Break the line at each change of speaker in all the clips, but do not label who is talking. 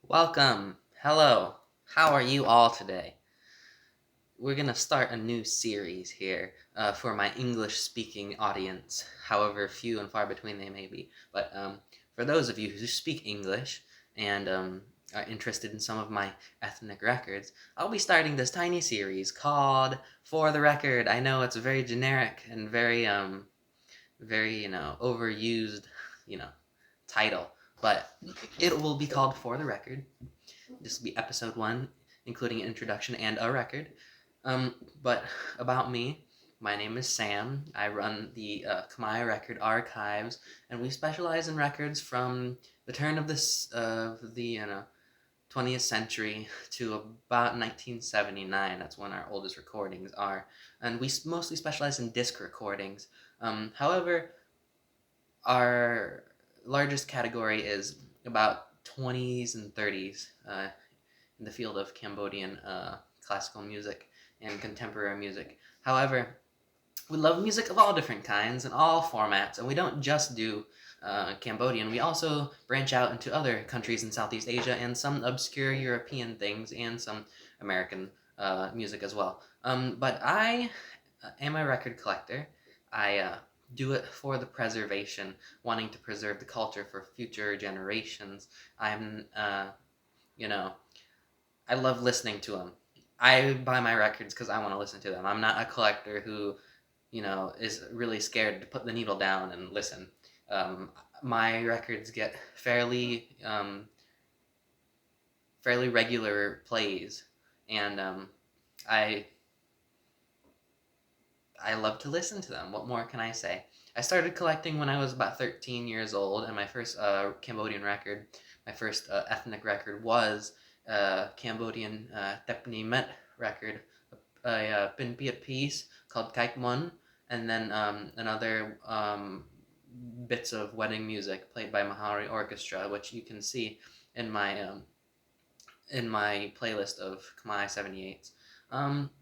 Welcome. Hello. How are you all today? We're going to start a new series here for my English speaking audience, however few and far between they may be. But for those of you who speak English and are interested in some of my ethnic records, I'll be starting this tiny series called For the Record. I know it's very generic and very overused, you know, title, but it will be called For the Record. This will be episode 1, including an introduction and a record. But about me, my name is Sam. I run the Khmer Record Archives, and we specialize in records from the turn of the 20th century to about 1979. That's when our oldest recordings are, and we mostly specialize in disc recordings. However, our largest category is about 20s and 30s. In the field of Cambodian classical music and contemporary music. However, we love music of all different kinds and all formats, and we don't just do Cambodian. We also branch out into other countries in Southeast Asia and some obscure European things and some American music as well. But I am a record collector. I do it for the preservation, wanting to preserve the culture for future generations. I'm, you know, I love listening to them. I buy my records because I want to listen to them. I'm not a collector who, is really scared to put the needle down and listen. Um, my records get fairly regular plays, and I I love to listen to them. What more can I say? I started collecting when I was about 13 years old, and my first Cambodian record, my first ethnic record, was Cambodian Tepni Met record, a Pinpiat piece called Kaik Mon, and then another bits of wedding music played by Mahari Orchestra, which you can see in my playlist of Khmer 78s.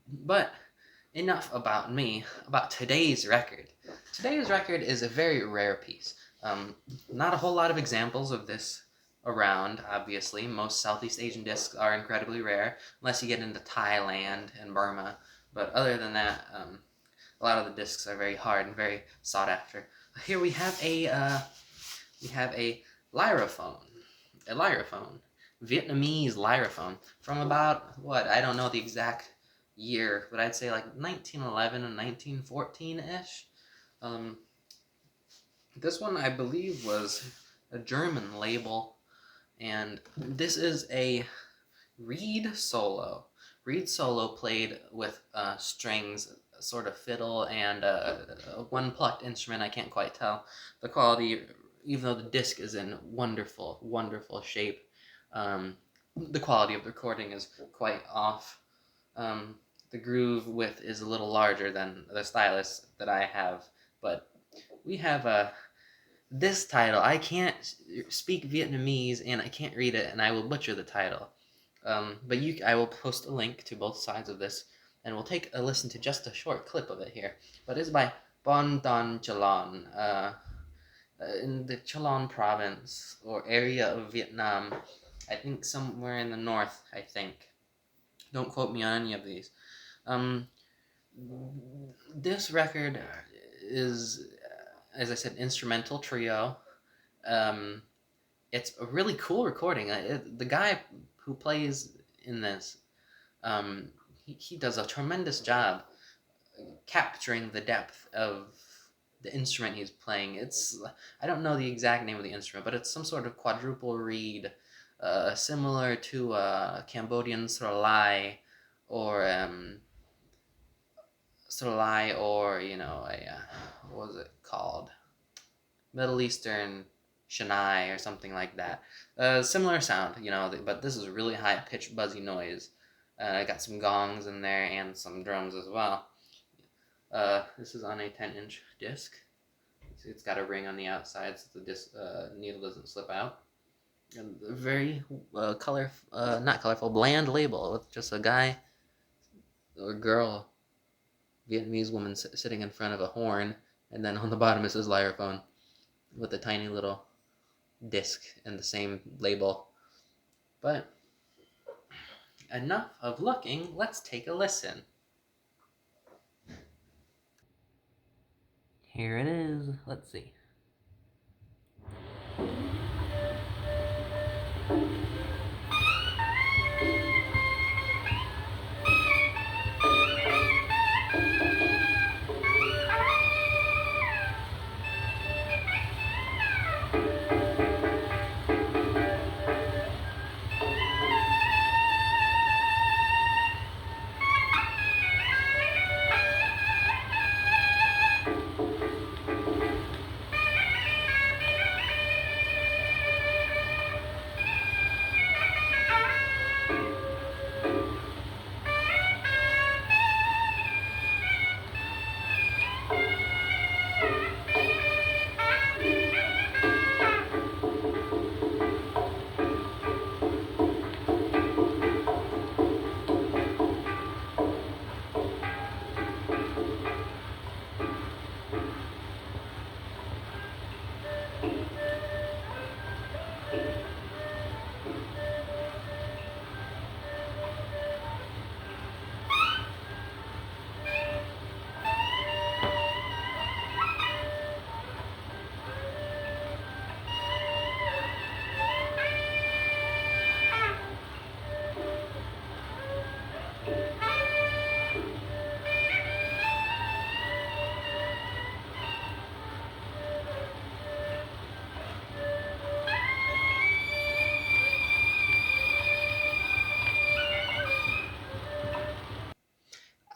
But enough about me, about today's record. Today's record is a very rare piece. Not a whole lot of examples of this around, obviously. Most Southeast Asian discs are incredibly rare, unless you get into Thailand and Burma. But other than that, a lot of the discs are very hard and very sought after. Here we have a lyrophone, a lyrophone, Vietnamese lyrophone from about what, I don't know the exact year, but I'd say like 1911 and 1914 ish. Um, this one I believe was a German label, and this is a reed solo. Reed solo played with strings, sort of fiddle, and one plucked instrument. I can't quite tell the quality, even though the disc is in wonderful, wonderful shape. The quality of the recording is quite off. Um, the groove width is a little larger than the stylus that I have, but we have this title. I can't speak Vietnamese and I can't read it, and I will butcher the title. But I will post a link to both sides of this, and we'll take a listen to just a short clip of it here. But it's by Bon Don Chalon, in the Chalon province or area of Vietnam. I think somewhere in the north, I think. Don't quote me on any of these. Um, this record is, as I said, instrumental trio. Um, it's a really cool recording. The guy who plays in this, he does a tremendous job capturing the depth of the instrument he's playing. I don't know the exact name of the instrument, but it's some sort of quadruple reed, similar to Cambodian sralai, or what was it called? Middle Eastern Shanai or something like that. Similar sound, but this is a really high pitched buzzy noise. I got some gongs in there and some drums as well. This is on a 10-inch disc. It's got a ring on the outside so the disc needle doesn't slip out. And a very not colorful, bland label with just a guy or girl, Vietnamese woman sitting in front of a horn, and then on the bottom it says Lyrophon with a tiny little disc and the same label. But enough of looking, let's take a listen. Here it is. Let's see.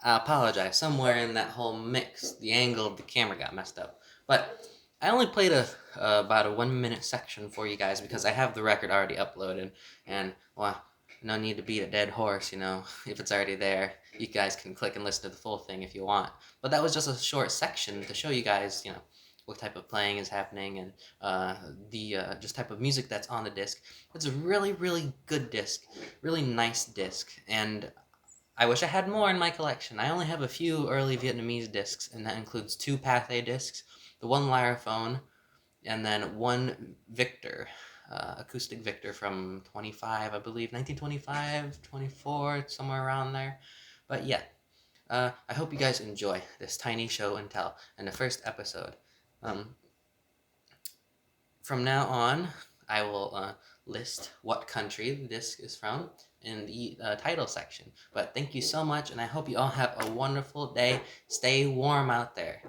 I apologize. Somewhere in that whole mix, the angle of the camera got messed up. But I only played about a 1 minute section for you guys because I have the record already uploaded, and well, no need to beat a dead horse. If it's already there, you guys can click and listen to the full thing if you want. But that was just a short section to show you guys, what type of playing is happening and the just type of music that's on the disc. It's a really, really good disc, really nice disc, and I wish I had more in my collection. I only have a few early Vietnamese discs, and that includes 2 Pathé discs, the one Lyrophon, and then one Victor, acoustic Victor from 25, I believe, 1925, 24, somewhere around there. But yeah, I hope you guys enjoy this tiny show and tell and the first episode. From now on, I will list what country the disc is from in the title section. But thank you so much, and I hope you all have a wonderful day. Stay warm out there.